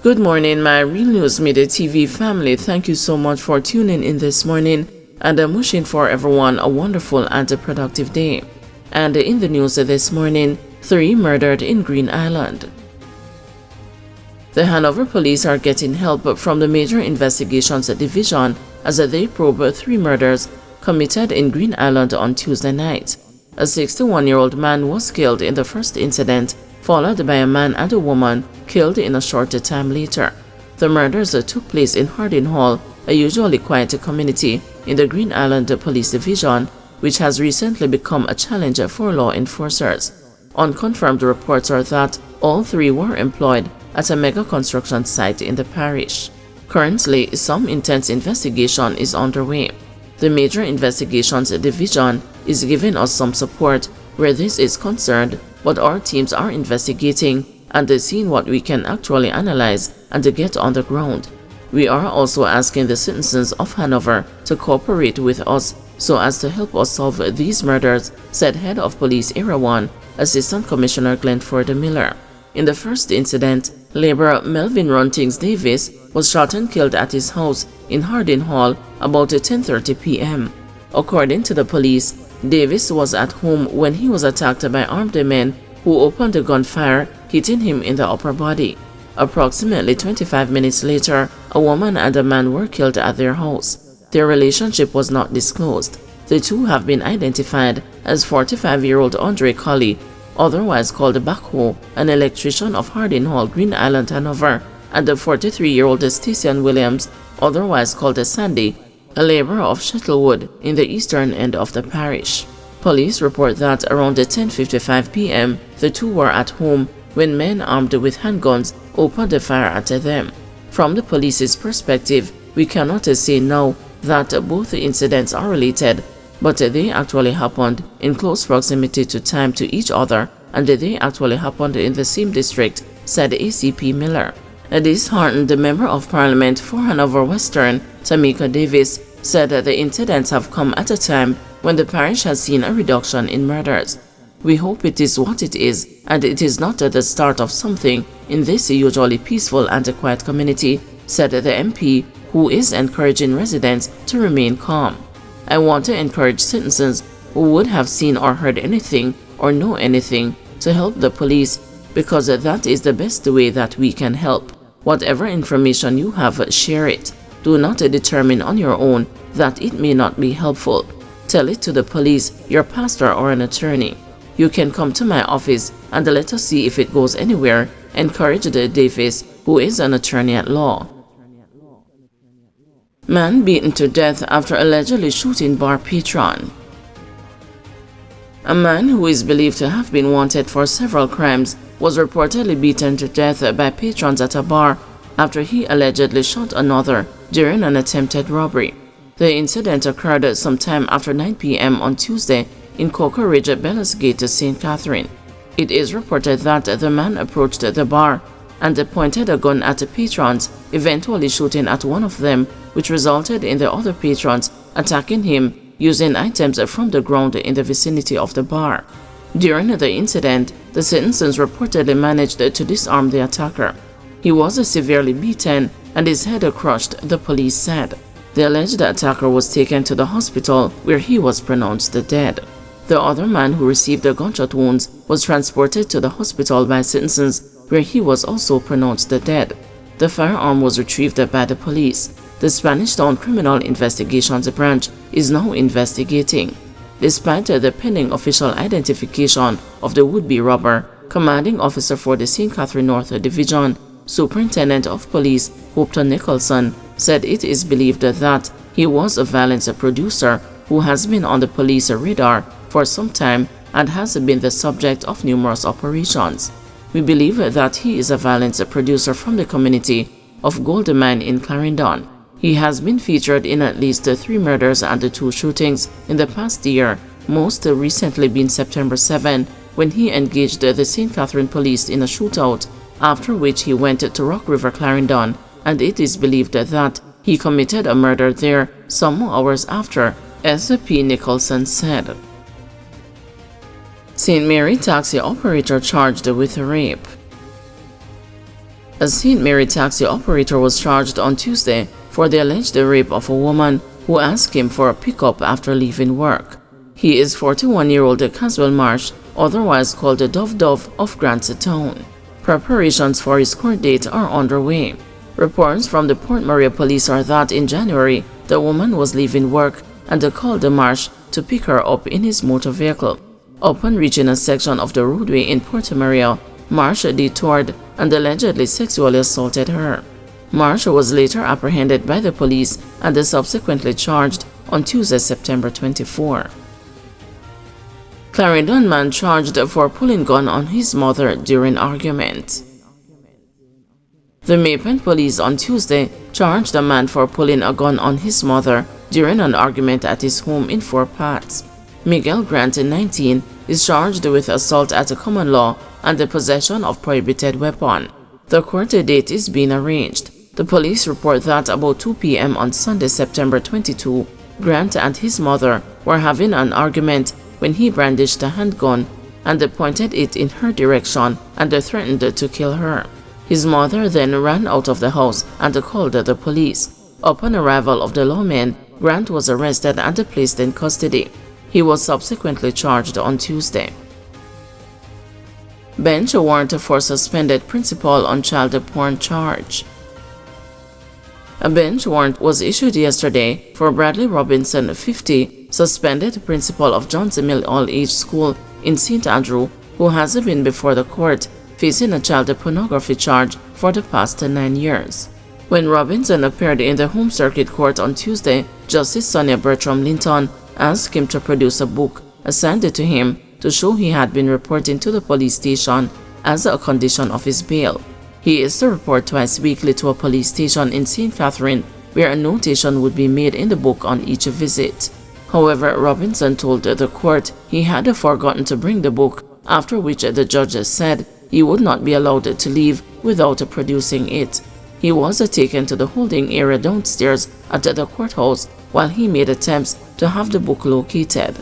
Good morning, my Real News Midday TV family. Thank you so much for tuning in this morning, and I'm wishing for everyone a wonderful and a productive day. And in the news this morning, 3 murdered in Green Island. The Hanover police are getting help from the Major Investigations Division as they probe 3 murders committed in Green Island on Tuesday night. A 61-year-old man was killed in the first incident, followed by a man and a woman killed in a short time later. The murders took place in Hardin Hall, a usually quiet community in the Green Island Police Division, which has recently become a challenge for law enforcers. Unconfirmed reports are that all 3 were employed at a mega construction site in the parish. Currently, some intense investigation is underway. The Major Investigations Division is giving us some support where this is concerned, but our teams are investigating and seeing what we can actually analyze and get on the ground. We are also asking the citizens of Hanover to cooperate with us so as to help us solve these murders, said Head of Police Area 1, Assistant Commissioner Glenford Miller. In the first incident, laborer Melvin Runtings Davis was shot and killed at his house in Hardin Hall about 10:30 p.m. According to the police, Davis was at home when he was attacked by armed men who opened a gunfire, hitting him in the upper body. Approximately 25 minutes later, a woman and a man were killed at their house. Their relationship was not disclosed. The 2 have been identified as 45-year-old Andre Colley, otherwise called Backhoe, an electrician of Hardin Hall, Green Island, Hanover, and the 43-year-old Stacey Williams, otherwise called Sandy, a laborer of Shuttlewood in the eastern end of the parish. Police report that around 10:55 p.m., the 2 were at home when men armed with handguns opened a fire at them. From the police's perspective, we cannot say now that both incidents are related, but they actually happened in close proximity to time to each other, and they actually happened in the same district, said ACP Miller. A disheartened member of Parliament for Hanover Western, Tamika Davis, said that the incidents have come at a time when the parish has seen a reduction in murders. We hope it is what it is, and it is not the start of something in this usually peaceful and quiet community, said the MP, who is encouraging residents to remain calm. I want to encourage citizens who would have seen or heard anything or know anything to help the police, because that is the best way that we can help. Whatever information you have, share it. Do not determine on your own that it may not be helpful. Tell it to the police, your pastor, or an attorney. You can come to my office and let us see if it goes anywhere, encouraged Davis, who is an attorney at law. Man beaten to death after allegedly shooting bar patron. A man who is believed to have been wanted for several crimes was reportedly beaten to death by patrons at a bar after he allegedly shot another during an attempted robbery. The incident occurred sometime after 9 p.m. on Tuesday in Cocoa Ridge, Bellas Gate, St. Catherine. It is reported that the man approached the bar and pointed a gun at the patrons, eventually shooting at one of them, which resulted in the other patrons attacking him using items from the ground in the vicinity of the bar. During the incident, the citizens reportedly managed to disarm the attacker. He was severely beaten and his head crushed, the police said. The alleged attacker was taken to the hospital where he was pronounced dead. The other man who received the gunshot wounds was transported to the hospital by citizens where he was also pronounced dead. The firearm was retrieved by the police. The Spanish Town Criminal Investigations Branch is now investigating. Despite the pending official identification of the would-be robber, commanding officer for the St. Catherine North Division, Superintendent of Police Hopton Nicholson, said it is believed that he was a violence producer who has been on the police radar for some time and has been the subject of numerous operations. We believe that he is a violence producer from the community of Gold Mine in Clarendon. He has been featured in at least 3 murders and 2 shootings in the past year, most recently being September 7, when he engaged the St. Catherine police in a shootout, after which he went to Rock River, Clarendon, and it is believed that he committed a murder there some hours after, S.P. Nicholson said. St. Mary taxi operator charged with rape. A St. Mary taxi operator was charged on Tuesday for the alleged rape of a woman who asked him for a pickup after leaving work. He is 41-year-old Caswell Marsh, otherwise called the Dove Dove of Grants Town. Preparations for his court date are underway. Reports from the Port Maria police are that in January, the woman was leaving work and called the Marsh to pick her up in his motor vehicle. Upon reaching a section of the roadway in Port Maria, Marsh detoured and allegedly sexually assaulted her. Marsh was later apprehended by the police and subsequently charged on Tuesday, September 24. Clarendon man charged for pulling gun on his mother during argument. The Maypen police on Tuesday charged a man for pulling a gun on his mother during an argument at his home in Fort Pat. Miguel Grant, 19, is charged with assault at a common law and the possession of prohibited weapon. The court date is being arranged. The police report that about 2 p.m. on Sunday, September 22, Grant and his mother were having an argument when he brandished a handgun and pointed it in her direction and threatened to kill her. His mother then ran out of the house and called the police. Upon arrival of the lawmen, Grant was arrested and placed in custody. He was subsequently charged on Tuesday. Bench warrant for suspended principal on child porn charge. A bench warrant was issued yesterday for Bradley Robinson, 50, suspended principal of Johnson Mill All-Age School in St. Andrew, who has been before the court facing a child pornography charge for the past 9 years. When Robinson appeared in the Home Circuit Court on Tuesday, Justice Sonia Bertram Linton asked him to produce a book assigned to him to show he had been reporting to the police station as a condition of his bail. He is to report twice weekly to a police station in St. Catherine, where a notation would be made in the book on each visit. However, Robinson told the court he had forgotten to bring the book, after which the judge said he would not be allowed to leave without producing it. He was taken to the holding area downstairs at the courthouse while he made attempts to have the book located.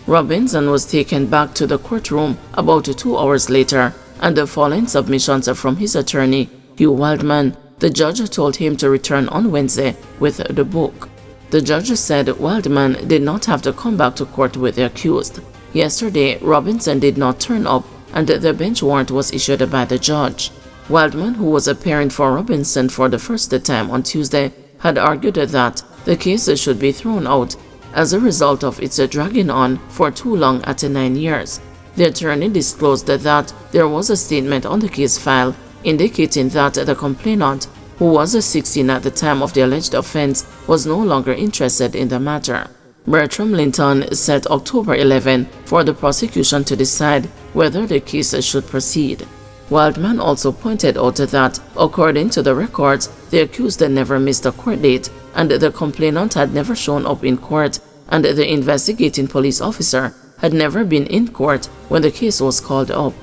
Robinson was taken back to the courtroom about 2 hours later, and following submissions from his attorney, Hugh Wildman, the judge told him to return on Wednesday with the book. The judge said Wildman did not have to come back to court with the accused. Yesterday, Robinson did not turn up and the bench warrant was issued by the judge. Wildman, who was appearing for Robinson for the first time on Tuesday, had argued that the case should be thrown out as a result of its dragging on for too long at 9 years. The attorney disclosed that there was a statement on the case file indicating that the complainant, who was 16 at the time of the alleged offense, was no longer interested in the matter. Bertram Linton set October 11 for the prosecution to decide whether the case should proceed. Wildman also pointed out that, according to the records, the accused never missed a court date and the complainant had never shown up in court, and the investigating police officer had never been in court when the case was called up.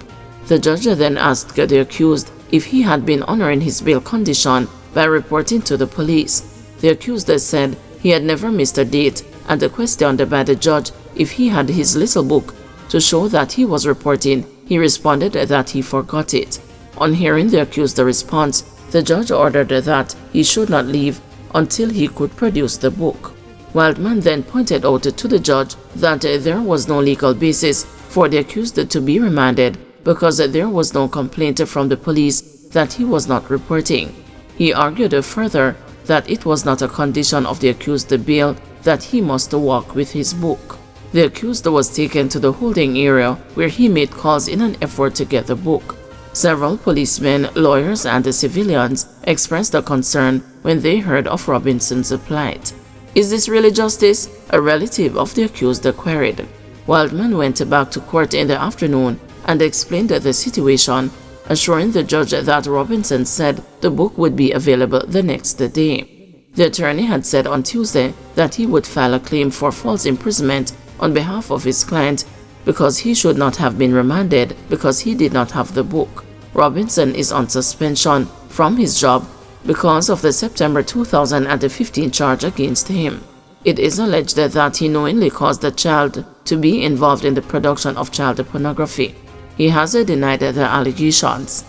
The judge then asked the accused if he had been honoring his bail condition by reporting to the police. The accused said he had never missed a date, and questioned by the judge if he had his little book to show that he was reporting, he responded that he forgot it. On hearing the accused's response, the judge ordered that he should not leave until he could produce the book. Wildman then pointed out to the judge that there was no legal basis for the accused to be remanded because there was no complaint from the police that he was not reporting. He argued further that it was not a condition of the accused's bail that he must walk with his book. The accused was taken to the holding area where he made calls in an effort to get the book. Several policemen, lawyers, and civilians expressed a concern when they heard of Robinson's plight. "Is this really justice?" a relative of the accused queried. Wildman went back to court in the afternoon and explained the situation, assuring the judge that Robinson said the book would be available the next day. The attorney had said on Tuesday that he would file a claim for false imprisonment on behalf of his client because he should not have been remanded because he did not have the book. Robinson is on suspension from his job because of the September 2015 charge against him. It is alleged that he knowingly caused the child to be involved in the production of child pornography. He has denied the allegations.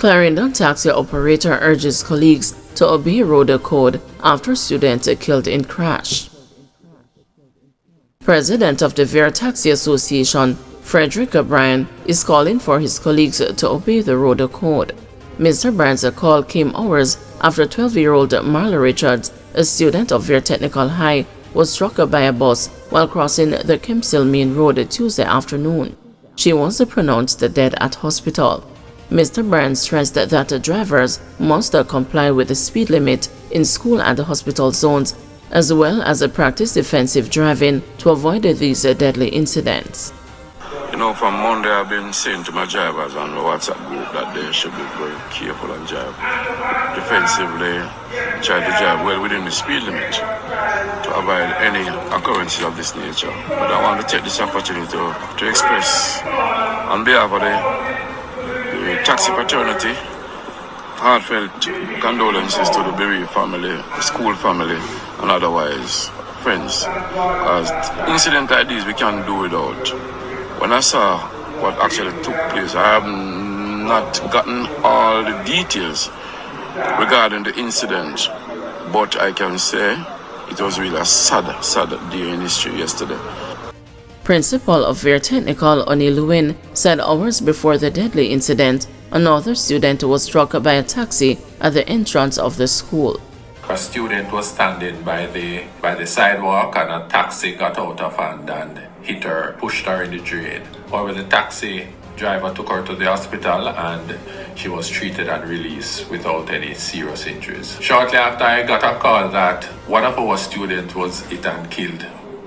Clarendon taxi operator urges colleagues to obey road code after student killed in crash. President of the Ver Taxi Association, Frederick O'Brien, is calling for his colleagues to obey the road code. Mr. Bryan's call came hours after 12-year-old Marla Richards, a student of Ver Technical High, was struck by a bus while crossing the Kempsell Main Road Tuesday afternoon. She was pronounced dead at hospital. Mr. Bryan stressed that drivers must comply with the speed limit in school and hospital zones, as well as practice defensive driving to avoid these deadly incidents. You know, from Monday I've been saying to my drivers on the WhatsApp group that they should be very careful and drive defensively, try to drive well within the speed limit to avoid any occurrences of this nature. But I want to take this opportunity to express on behalf of the taxi fraternity heartfelt condolences to the bereaved family, the school family, and otherwise friends. Because incidents like these we can't do without. When I saw what actually took place, I have not gotten all the details regarding the incident, but I can say it was really a sad day in history yesterday. Principal of Ver Technical, Oni Lewin, said hours before the deadly incident, another student was struck by a taxi at the entrance of the school. A student was standing by the sidewalk and a taxi got out of hand and hit her, pushed her in the drain. However, the taxi driver took her to the hospital and she was treated and released without any serious injuries. Shortly after, I got a call that one of our students was hit and killed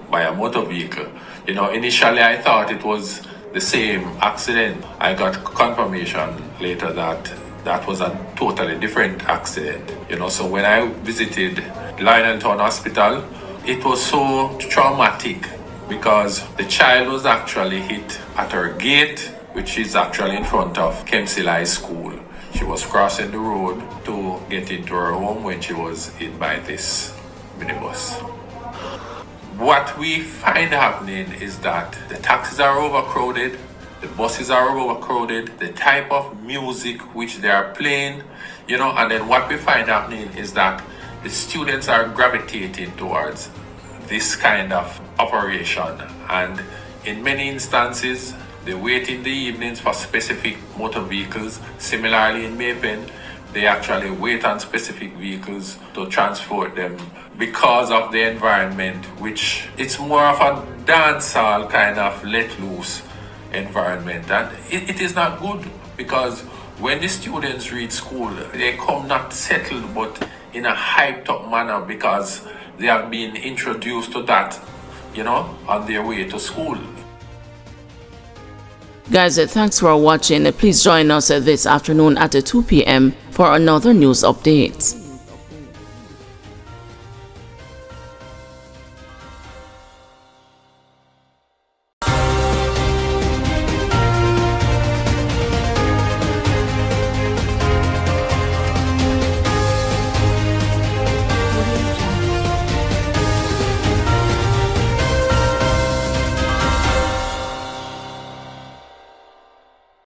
by a motor vehicle. You know, initially I thought it was the same accident. I got confirmation later that that was a totally different accident. You know, so when I visited Clarendon Town Hospital, it was so traumatic because the child was actually hit at her gate, which is actually in front of Kempsell High School. She was crossing the road to get into her home when she was hit by this minibus. What we find happening is that the taxis are overcrowded, the buses are overcrowded, the type of music which they are playing, you know, and then what we find happening is that the students are gravitating towards this kind of operation, and in many instances they wait in the evenings for specific motor vehicles. Similarly in Maypen, they actually wait on specific vehicles to transport them because of the environment, which it's more of a dancehall kind of let loose environment, and it is not good because when the students reach school, they come not settled but in a hyped up manner because they have been introduced to that, you know, on their way to school. Guys, thanks for watching. Please join us this afternoon at 2 p.m. for another news update.